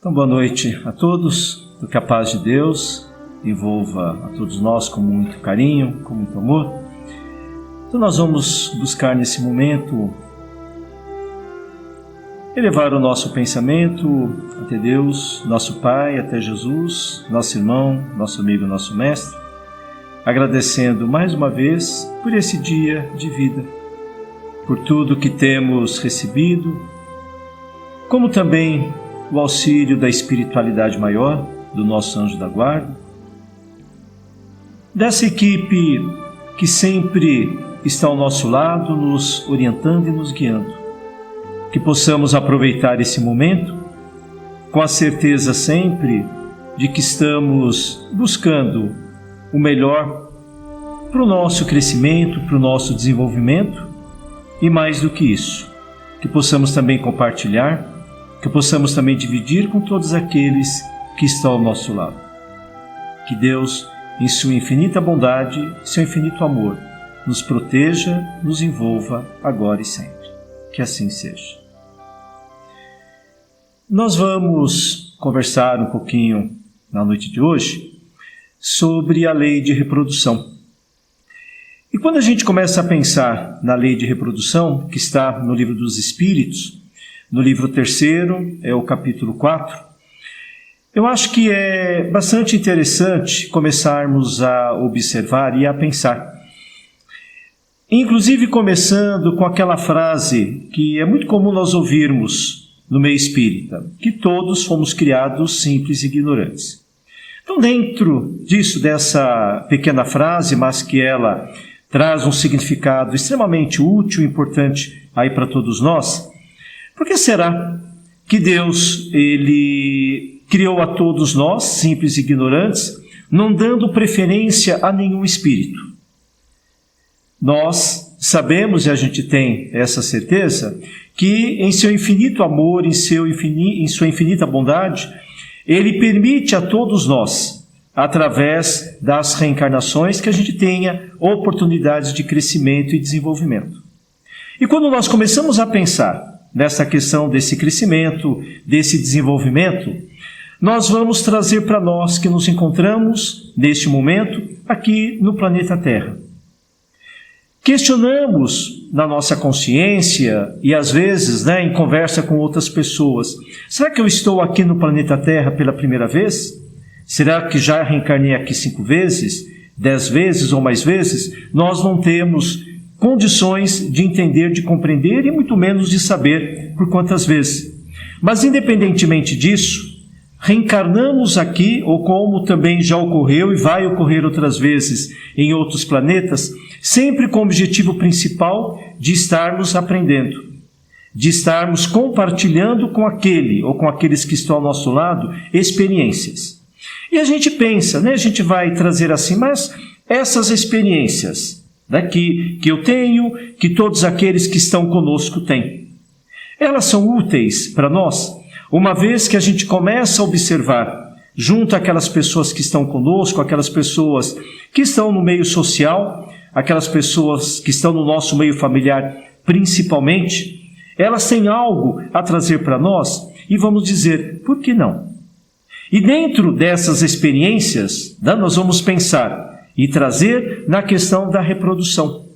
Então, boa noite a todos, que a paz de Deus envolva a todos nós com muito carinho, com muito amor. Então nós vamos buscar nesse momento elevar o nosso pensamento até Deus, nosso Pai, até Jesus, nosso irmão, nosso amigo, nosso mestre, agradecendo mais uma vez por esse dia de vida, por tudo que temos recebido, como também o auxílio da espiritualidade maior, do nosso anjo da guarda, dessa equipe que sempre está ao nosso lado, nos orientando e nos guiando. Que possamos aproveitar esse momento com a certeza sempre de que estamos buscando o melhor para o nosso crescimento, para o nosso desenvolvimento e mais do que isso, que possamos também compartilhar, que possamos também dividir com todos aqueles que estão ao nosso lado. Que Deus, em sua infinita bondade, seu infinito amor, nos proteja, nos envolva agora e sempre. Que assim seja. Nós vamos conversar um pouquinho na noite de hoje sobre a lei de reprodução. E quando a gente começa a pensar na lei de reprodução, que está no Livro dos Espíritos, no livro 3º, é o capítulo 4, eu acho que é bastante interessante começarmos a observar e a pensar. Inclusive começando com aquela frase que é muito comum nós ouvirmos no meio espírita, que todos fomos criados simples e ignorantes. Então, dentro disso, dessa pequena frase, mas que ela traz um significado extremamente útil e importante aí para todos nós, por que será que Deus, Ele criou a todos nós, simples e ignorantes, não dando preferência a nenhum espírito? Nós sabemos, e a gente tem essa certeza, que em seu infinito amor, em sua infinita bondade, Ele permite a todos nós, através das reencarnações, que a gente tenha oportunidades de crescimento e desenvolvimento. E quando nós começamos a pensar nessa questão desse crescimento, desse desenvolvimento, nós vamos trazer para nós que nos encontramos, neste momento, aqui no planeta Terra. Questionamos na nossa consciência e às vezes, em conversa com outras pessoas, será que eu estou aqui no planeta Terra pela primeira vez? Será que já reencarnei aqui 5 vezes, 10 vezes ou mais vezes? Nós não temos condições de entender, de compreender e muito menos de saber por quantas vezes. Mas independentemente disso, reencarnamos aqui, ou como também já ocorreu e vai ocorrer outras vezes em outros planetas, sempre com o objetivo principal de estarmos aprendendo, de estarmos compartilhando com aquele ou com aqueles que estão ao nosso lado experiências. E a gente pensa, a gente vai trazer assim, mas essas experiências que eu tenho, que todos aqueles que estão conosco têm, elas são úteis para nós, uma vez que a gente começa a observar, junto àquelas pessoas que estão conosco, aquelas pessoas que estão no meio social, aquelas pessoas que estão no nosso meio familiar principalmente, elas têm algo a trazer para nós e vamos dizer, por que não? E dentro dessas experiências, nós vamos pensar e trazer na questão da reprodução.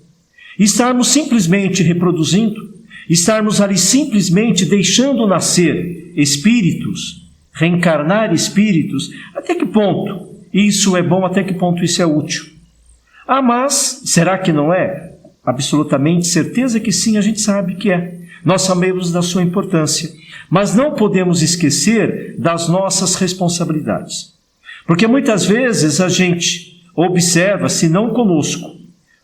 Estarmos simplesmente reproduzindo, estarmos ali simplesmente deixando nascer espíritos, reencarnar espíritos, até que ponto isso é bom, até que ponto isso é útil? Ah, mas será que não é? Absolutamente certeza que sim, a gente sabe que é. Nós sabemos da sua importância, mas não podemos esquecer das nossas responsabilidades. Porque muitas vezes a gente observa, se não conosco,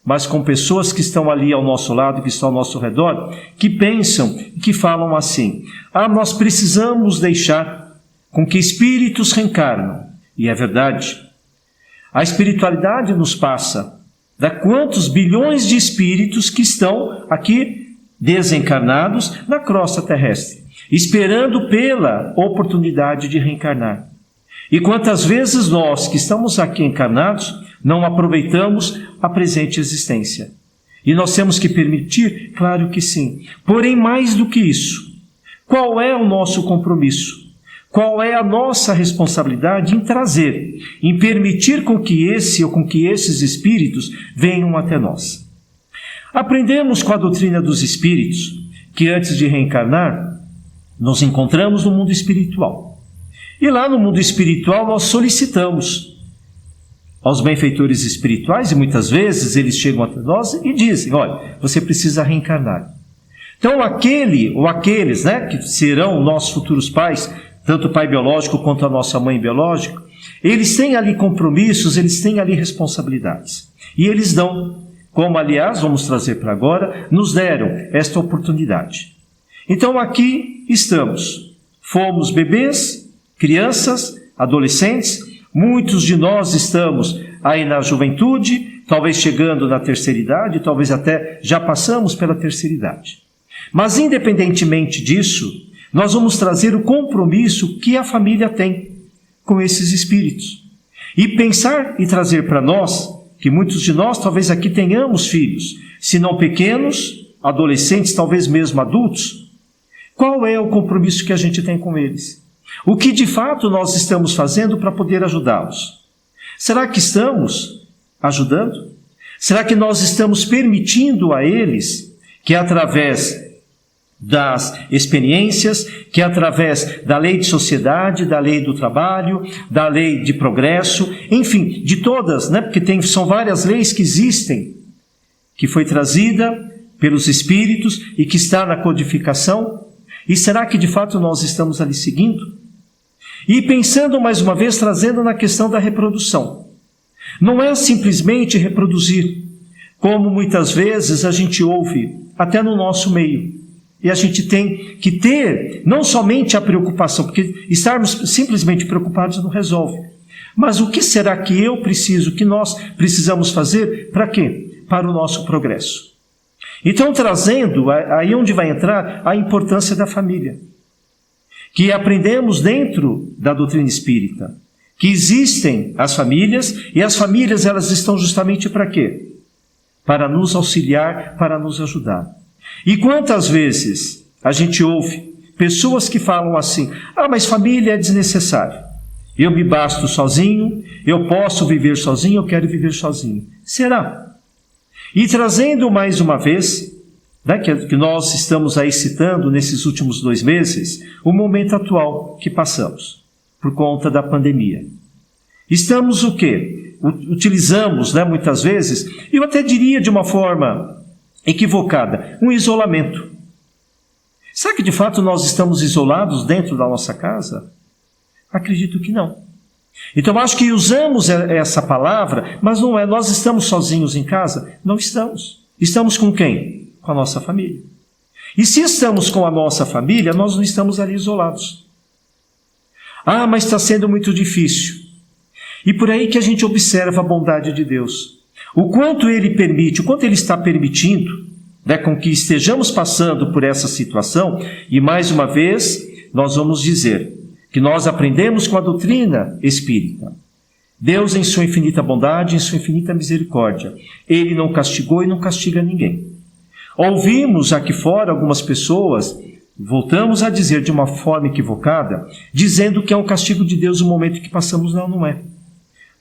mas com pessoas que estão ali ao nosso lado, que estão ao nosso redor, que pensam, que falam assim, nós precisamos deixar com que espíritos reencarnam. E é verdade. A espiritualidade nos passa da quantos bilhões de espíritos que estão aqui desencarnados na crosta terrestre, esperando pela oportunidade de reencarnar. E quantas vezes nós, que estamos aqui encarnados, não aproveitamos a presente existência? E nós temos que permitir? Claro que sim. Porém, mais do que isso, qual é o nosso compromisso? qual é a nossa responsabilidade em trazer, em permitir com que esse ou com que esses espíritos venham até nós. Aprendemos com a doutrina dos espíritos que antes de reencarnar, nos encontramos no mundo espiritual. E lá no mundo espiritual nós solicitamos aos benfeitores espirituais, e muitas vezes eles chegam até nós e dizem, olha, você precisa reencarnar. Então aquele ou aqueles, que serão nossos futuros pais, tanto o pai biológico quanto a nossa mãe biológica, eles têm ali compromissos, eles têm ali responsabilidades. E eles dão, como aliás, vamos trazer para agora, nos deram esta oportunidade. Então aqui estamos, fomos bebês, crianças, adolescentes, muitos de nós estamos aí na juventude, talvez chegando na terceira idade, talvez até já passamos pela terceira idade. Mas independentemente disso, nós vamos trazer o compromisso que a família tem com esses espíritos. E pensar e trazer para nós, que muitos de nós talvez aqui tenhamos filhos, se não pequenos, adolescentes, talvez mesmo adultos, qual é o compromisso que a gente tem com eles? O que de fato nós estamos fazendo para poder ajudá-los? Será que estamos ajudando? Será que nós estamos permitindo a eles que através das experiências, que através da lei de sociedade, da lei do trabalho, da lei de progresso, enfim, de todas, porque são várias leis que existem, que foi trazida pelos espíritos e que está na codificação, e será que de fato nós estamos ali seguindo? E pensando mais uma vez, trazendo na questão da reprodução. Não é simplesmente reproduzir, como muitas vezes a gente ouve, até no nosso meio. E a gente tem que ter não somente a preocupação, porque estarmos simplesmente preocupados não resolve. Mas o que será que eu preciso, que nós precisamos fazer? Para quê? Para o nosso progresso. Então, trazendo, aí onde vai entrar a importância da família. Que aprendemos dentro da doutrina espírita, que existem as famílias, e as famílias elas estão justamente para quê? Para nos auxiliar, para nos ajudar. E quantas vezes a gente ouve pessoas que falam assim, mas família é desnecessário, eu me basto sozinho, eu posso viver sozinho, eu quero viver sozinho. Será? E trazendo mais uma vez, que nós estamos aí citando nesses últimos 2 meses, o momento atual que passamos, por conta da pandemia. Estamos o quê? Utilizamos, muitas vezes, eu até diria de uma forma equivocada, um isolamento. Será que de fato nós estamos isolados dentro da nossa casa? Acredito que não. Então acho que usamos essa palavra, mas não é, nós estamos sozinhos em casa? Não estamos. Estamos com quem? Com a nossa família. E se estamos com a nossa família, nós não estamos ali isolados. Mas está sendo muito difícil. E por aí que a gente observa a bondade de Deus. O quanto Ele permite, o quanto Ele está permitindo, com que estejamos passando por essa situação, e mais uma vez, nós vamos dizer que nós aprendemos com a doutrina espírita. Deus, em sua infinita bondade, em sua infinita misericórdia, Ele não castigou e não castiga ninguém. Ouvimos aqui fora algumas pessoas, voltamos a dizer de uma forma equivocada, dizendo que é um castigo de Deus o momento que passamos. Não é.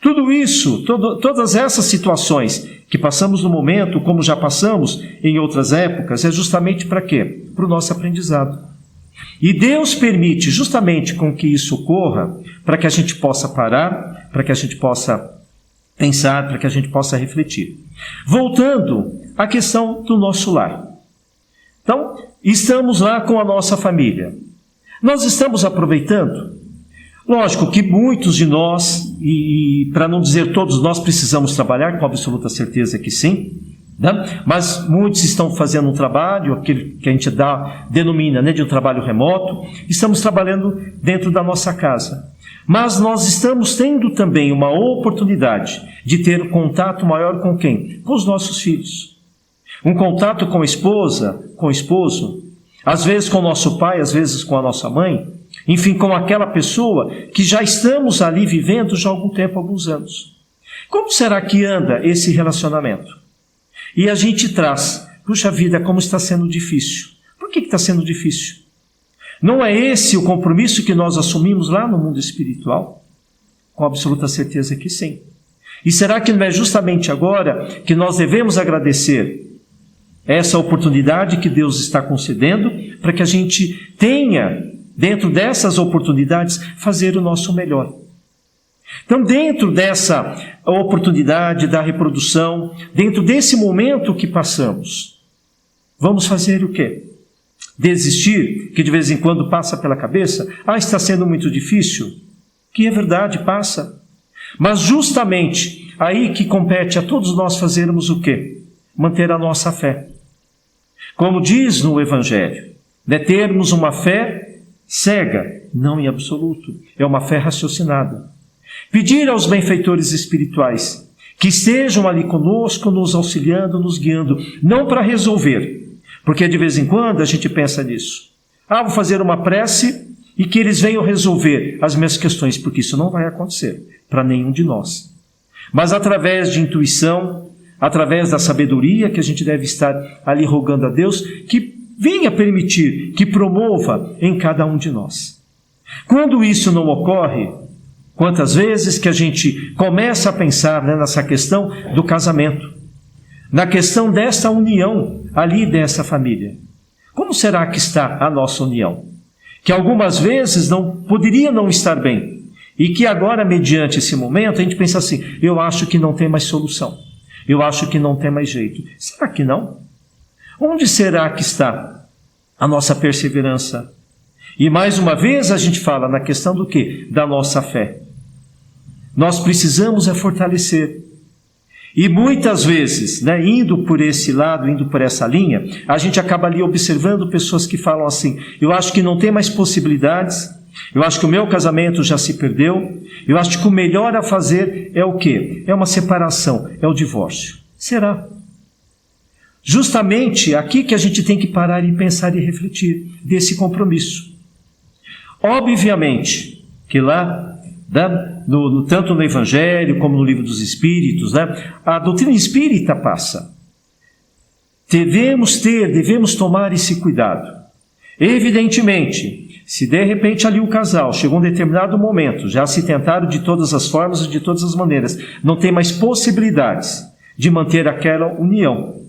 Tudo isso, todas essas situações que passamos no momento, como já passamos em outras épocas, é justamente para quê? Para o nosso aprendizado. E Deus permite justamente com que isso ocorra, para que a gente possa parar, para que a gente possa pensar, para que a gente possa refletir. Voltando à questão do nosso lar. Então, estamos lá com a nossa família. Nós estamos aproveitando? Lógico que muitos de nós, e para não dizer todos nós, precisamos trabalhar, com absoluta certeza que sim, mas muitos estão fazendo um trabalho, aquele que a gente denomina de um trabalho remoto, estamos trabalhando dentro da nossa casa. Mas nós estamos tendo também uma oportunidade de ter um contato maior com quem? Com os nossos filhos. Um contato com a esposa, com o esposo, às vezes com o nosso pai, às vezes com a nossa mãe, enfim, com aquela pessoa que já estamos ali vivendo já há algum tempo, alguns anos. Como será que anda esse relacionamento? E a gente traz, puxa vida, como está sendo difícil. Por que está sendo difícil? Não é esse o compromisso que nós assumimos lá no mundo espiritual? Com absoluta certeza que sim. E será que não é justamente agora que nós devemos agradecer essa oportunidade que Deus está concedendo para que a gente tenha, dentro dessas oportunidades, fazer o nosso melhor? Então, dentro dessa oportunidade da reprodução, dentro desse momento que passamos, vamos fazer o quê? Desistir, que de vez em quando passa pela cabeça? Está sendo muito difícil? Que é verdade, passa. Mas justamente aí que compete a todos nós fazermos o quê? Manter a nossa fé. Como diz no Evangelho, termos uma fé cega, não em absoluto, é uma fé raciocinada. Pedir aos benfeitores espirituais que estejam ali conosco, nos auxiliando, nos guiando, não para resolver, porque de vez em quando a gente pensa nisso. Vou fazer uma prece e que eles venham resolver as minhas questões, porque isso não vai acontecer para nenhum de nós. Mas através de intuição, através da sabedoria que a gente deve estar ali rogando a Deus, que venha permitir, que promova em cada um de nós. Quando isso não ocorre, quantas vezes que a gente começa a pensar nessa questão do casamento, na questão desta união ali dessa família. Como será que está a nossa união? Que algumas vezes poderia não estar bem, e que agora, mediante esse momento, a gente pensa assim, eu acho que não tem mais solução, eu acho que não tem mais jeito. Será que não? Onde será que está a nossa perseverança? E mais uma vez a gente fala na questão do quê? Da nossa fé. Nós precisamos fortalecer. E muitas vezes, indo por esse lado, indo por essa linha, a gente acaba ali observando pessoas que falam assim, eu acho que não tem mais possibilidades, eu acho que o meu casamento já se perdeu, eu acho que o melhor a fazer é o quê? É uma separação, é o divórcio. Será? Justamente aqui que a gente tem que parar e pensar e refletir desse compromisso. Obviamente que lá, tanto no Evangelho como no Livro dos Espíritos, a doutrina espírita passa. Devemos tomar esse cuidado. Evidentemente, se de repente ali o casal chegou a um determinado momento, já se tentaram de todas as formas e de todas as maneiras, não tem mais possibilidades de manter aquela união.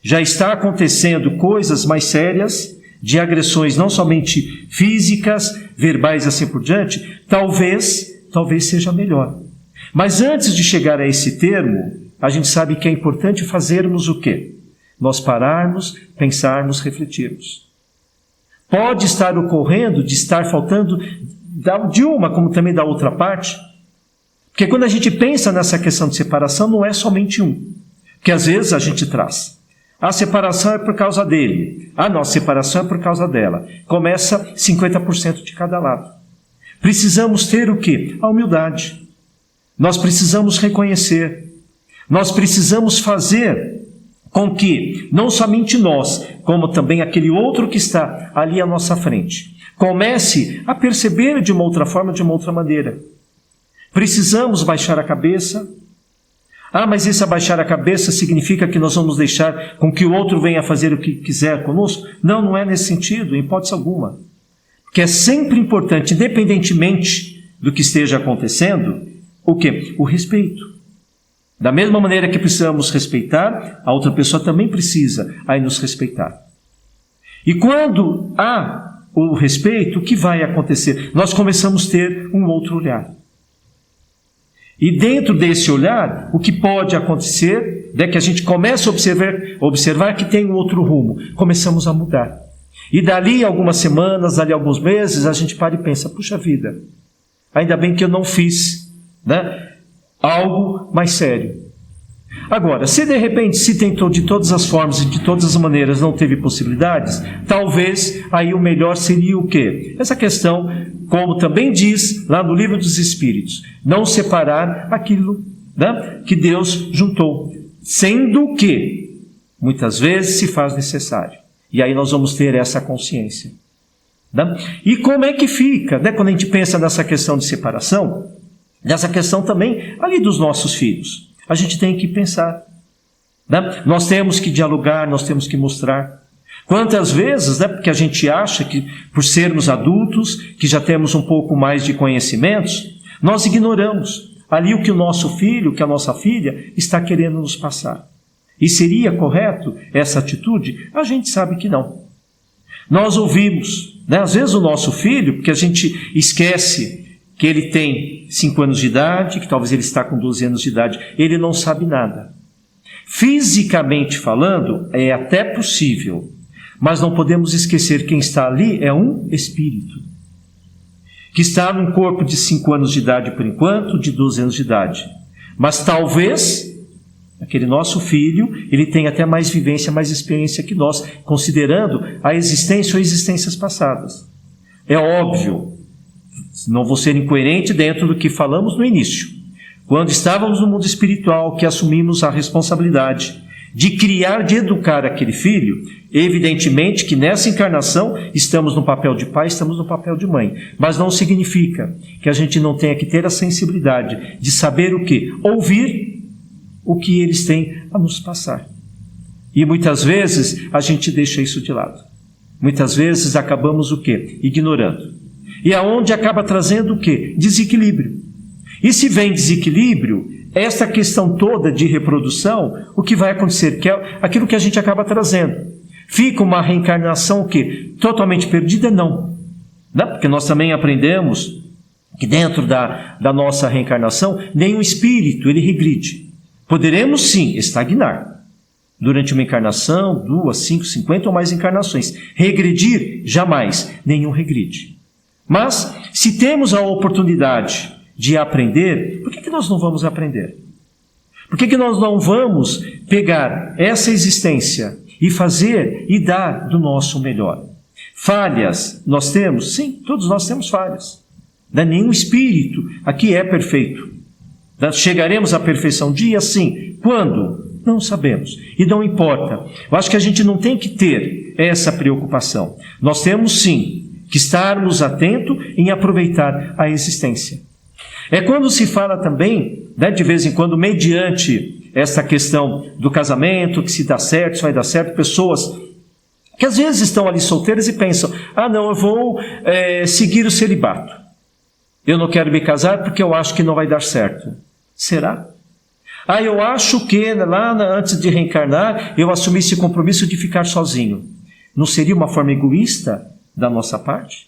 Já está acontecendo coisas mais sérias, de agressões não somente físicas, verbais e assim por diante, talvez seja melhor. Mas antes de chegar a esse termo, a gente sabe que é importante fazermos o quê? Nós pararmos, pensarmos, refletirmos. Pode estar ocorrendo de estar faltando de uma, como também da outra parte, porque quando a gente pensa nessa questão de separação, não é somente um, que às vezes a gente traz. A separação é por causa dele, a nossa separação é por causa dela. Começa 50% de cada lado. Precisamos ter o quê? A humildade. Nós precisamos reconhecer. Nós precisamos fazer com que, não somente nós, como também aquele outro que está ali à nossa frente, comece a perceber de uma outra forma, de uma outra maneira. Precisamos baixar a cabeça. Mas esse abaixar a cabeça significa que nós vamos deixar com que o outro venha fazer o que quiser conosco? Não, não é nesse sentido, em hipótese alguma. Porque é sempre importante, independentemente do que esteja acontecendo, o quê? O respeito. Da mesma maneira que precisamos respeitar, a outra pessoa também precisa aí nos respeitar. E quando há o respeito, o que vai acontecer? Nós começamos a ter um outro olhar. E dentro desse olhar, o que pode acontecer é que a gente começa a observar que tem um outro rumo. Começamos a mudar. E dali algumas semanas, dali alguns meses, a gente para e pensa, puxa vida, ainda bem que eu não fiz algo mais sério. Agora, se de repente se tentou de todas as formas e de todas as maneiras, não teve possibilidades, talvez aí o melhor seria o quê? Essa questão, como também diz lá no Livro dos Espíritos, não separar aquilo que Deus juntou, sendo que muitas vezes se faz necessário. E aí nós vamos ter essa consciência. E como é que fica, quando a gente pensa nessa questão de separação, nessa questão também ali dos nossos filhos? A gente tem que pensar. Nós temos que dialogar, nós temos que mostrar. Quantas vezes, né, porque a gente acha que por sermos adultos, que já temos um pouco mais de conhecimentos, nós ignoramos ali o que o nosso filho, o que a nossa filha está querendo nos passar. E seria correto essa atitude? A gente sabe que não. Nós ouvimos, né, às vezes o nosso filho, porque a gente esquece que ele tem 5 anos de idade, que talvez ele está com 12 anos de idade, ele não sabe nada. Fisicamente falando, é até possível, mas não podemos esquecer que quem está ali é um espírito, que está num corpo de 5 anos de idade por enquanto, de 12 anos de idade. Mas talvez aquele nosso filho, ele tenha até mais vivência, mais experiência que nós, considerando a existência ou existências passadas. É óbvio, não vou ser incoerente dentro do que falamos no início. Quando estávamos no mundo espiritual, que assumimos a responsabilidade de criar, de educar aquele filho, evidentemente que nessa encarnação estamos no papel de pai, estamos no papel de mãe. Mas não significa que a gente não tenha que ter a sensibilidade de saber o quê? Ouvir o que eles têm a nos passar. E muitas vezes a gente deixa isso de lado. Muitas vezes acabamos o quê? Ignorando. E aonde acaba trazendo o quê? Desequilíbrio. E se vem desequilíbrio, essa questão toda de reprodução, o que vai acontecer? Que é aquilo que a gente acaba trazendo. Fica uma reencarnação o quê? Totalmente perdida? Não. Não, porque nós também aprendemos que dentro da nossa reencarnação, nenhum espírito ele regride. Poderemos sim estagnar durante uma encarnação, 2, 5, 50 ou mais encarnações. Regredir? Jamais. Nenhum regride. Mas, se temos a oportunidade de aprender, por que nós não vamos aprender? Por que nós não vamos pegar essa existência e fazer e dar do nosso melhor? Falhas nós temos? Sim, todos nós temos falhas. Nenhum espírito aqui é perfeito. Chegaremos à perfeição um dia? Sim. Quando? Não sabemos. E não importa. Eu acho que a gente não tem que ter essa preocupação. Nós temos sim que estarmos atentos em aproveitar a existência. É quando se fala também, né, de vez em quando, mediante essa questão do casamento, que se dá certo, se vai dar certo, pessoas que às vezes estão ali solteiras e pensam, não, eu vou seguir o celibato. Eu não quero me casar porque eu acho que não vai dar certo. Será? Eu acho que antes de reencarnar, eu assumi esse compromisso de ficar sozinho. Não seria uma forma egoísta da nossa parte?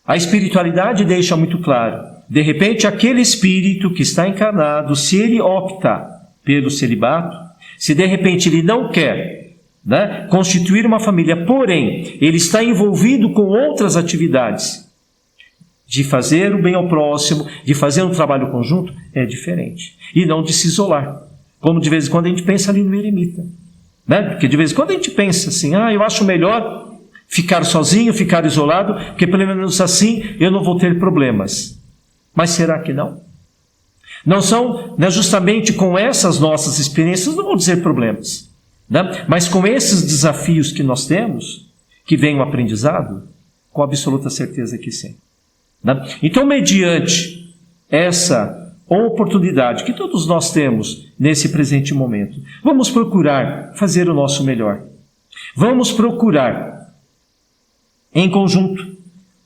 A espiritualidade deixa muito claro. De repente, aquele espírito que está encarnado, se ele opta pelo celibato, se de repente ele não quer, né, constituir uma família, porém, ele está envolvido com outras atividades, de fazer o bem ao próximo, de fazer um trabalho conjunto, é diferente. E não de se isolar. Como de vez em quando a gente pensa ali no eremita. Né? Porque de vez em quando a gente pensa assim, eu acho melhor ficar sozinho, ficar isolado, porque pelo menos assim eu não vou ter problemas. Mas será que não? Não são, né, justamente com essas nossas experiências, não vou dizer problemas, né? Mas com esses desafios que nós temos, que vem o aprendizado, com absoluta certeza que sim. Então, mediante essa oportunidade que todos nós temos nesse presente momento, vamos procurar fazer o nosso melhor. Vamos procurar, em conjunto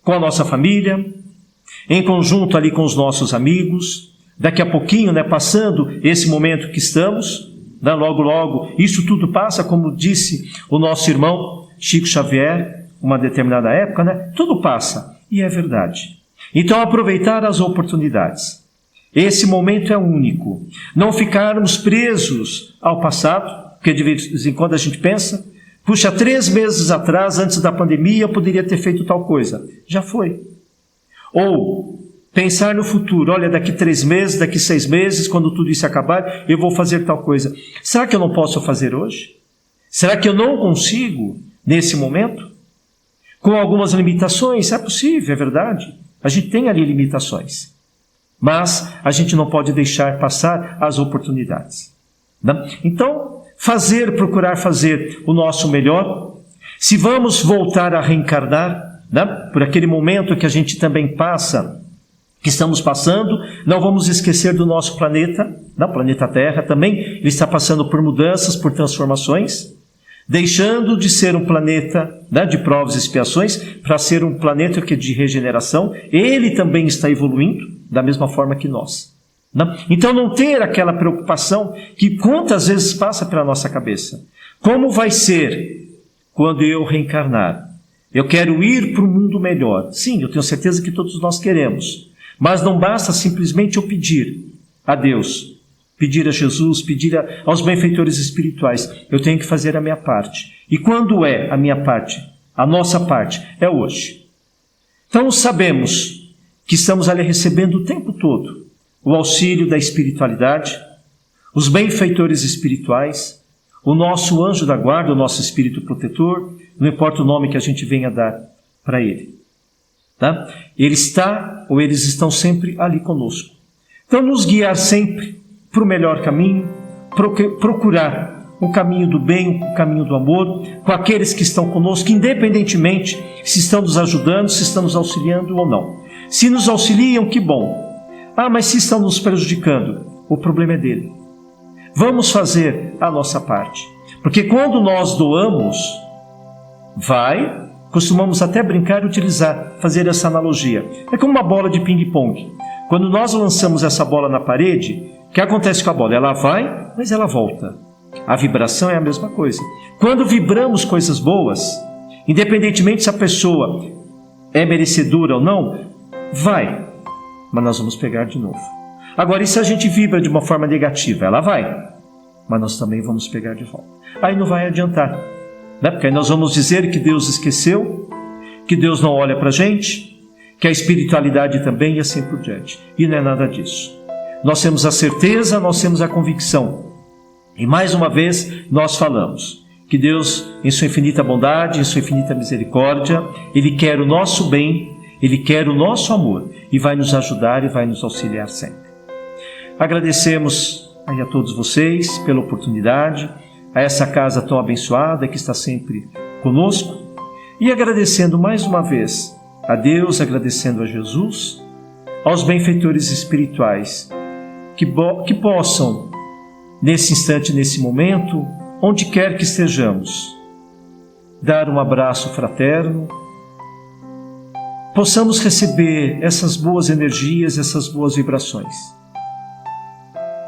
com a nossa família, em conjunto ali com os nossos amigos, daqui a pouquinho, né, passando esse momento que estamos, né, logo, logo, isso tudo passa, como disse o nosso irmão Chico Xavier, uma determinada época, né, tudo passa, e é verdade. Então, aproveitar as oportunidades. Esse momento é único. Não ficarmos presos ao passado, porque de vez em quando a gente pensa, puxa, 3 meses atrás, antes da pandemia, eu poderia ter feito tal coisa. Já foi. Ou pensar no futuro, olha, daqui 3 meses, daqui 6 meses, quando tudo isso acabar, eu vou fazer tal coisa. Será que eu não posso fazer hoje? Será que eu não consigo nesse momento? Com algumas limitações? É possível, é verdade. A gente tem ali limitações. Mas a gente não pode deixar passar as oportunidades. Né? Então, procurar fazer o nosso melhor. Se vamos voltar a reencarnar, né, por aquele momento que a gente também passa, que estamos passando, não vamos esquecer do nosso planeta, o planeta Terra também, ele está passando por mudanças, por transformações. deixando de ser um planeta, né, de provas e expiações para ser um planeta que é de regeneração. Ele também está evoluindo da mesma forma que nós. Né? Então não ter aquela preocupação que quantas vezes passa pela nossa cabeça. Como vai ser quando eu reencarnar? Eu quero ir para um mundo melhor. Sim, eu tenho certeza que todos nós queremos. Mas não basta simplesmente eu pedir a Deus, pedir a Jesus, pedir aos benfeitores espirituais. Eu tenho que fazer a minha parte. E quando é a minha parte? A nossa parte é hoje. Então sabemos que estamos ali recebendo o tempo todo o auxílio da espiritualidade, os benfeitores espirituais, o nosso anjo da guarda, o nosso espírito protetor, não importa o nome que a gente venha dar para ele. Tá? Ele está, ou eles estão sempre ali conosco. Então nos guiar sempre para o melhor caminho, procurar o caminho do bem, o caminho do amor, com aqueles que estão conosco, independentemente se estão nos ajudando, se estão nos auxiliando ou não. Se nos auxiliam, que bom. Ah, mas se estão nos prejudicando, o problema é dele. Vamos fazer a nossa parte. Porque quando nós doamos, costumamos até brincar e utilizar, fazer essa analogia. É como uma bola de ping-pong. Quando nós lançamos essa bola na parede, o que acontece com a bola? Ela vai, mas ela volta. A vibração é a mesma coisa. Quando vibramos coisas boas, independentemente se a pessoa é merecedora ou não, vai, mas nós vamos pegar de novo. Agora, e se a gente vibra de uma forma negativa? Ela vai, mas nós também vamos pegar de volta. Aí não vai adiantar, né? Porque aí nós vamos dizer que Deus esqueceu, que Deus não olha para a gente, que a espiritualidade também e assim por diante. E não é nada disso. Nós temos a certeza, nós temos a convicção. E mais uma vez nós falamos que Deus, em sua infinita bondade, em sua infinita misericórdia, Ele quer o nosso bem, Ele quer o nosso amor e vai nos ajudar e vai nos auxiliar sempre. Agradecemos aí a todos vocês pela oportunidade, a essa casa tão abençoada que está sempre conosco, e agradecendo mais uma vez a Deus, agradecendo a Jesus, aos benfeitores espirituais, que possam, nesse instante, nesse momento, onde quer que estejamos, dar um abraço fraterno, possamos receber essas boas energias, essas boas vibrações.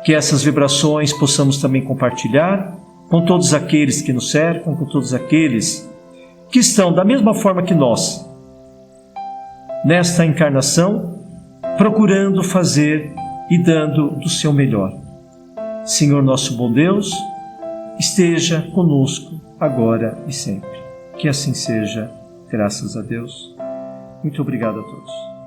Que essas vibrações possamos também compartilhar com todos aqueles que nos cercam, com todos aqueles que estão da mesma forma que nós, nesta encarnação, procurando fazer e dando do seu melhor. Senhor nosso bom Deus, esteja conosco agora e sempre. Que assim seja, graças a Deus. Muito obrigado a todos.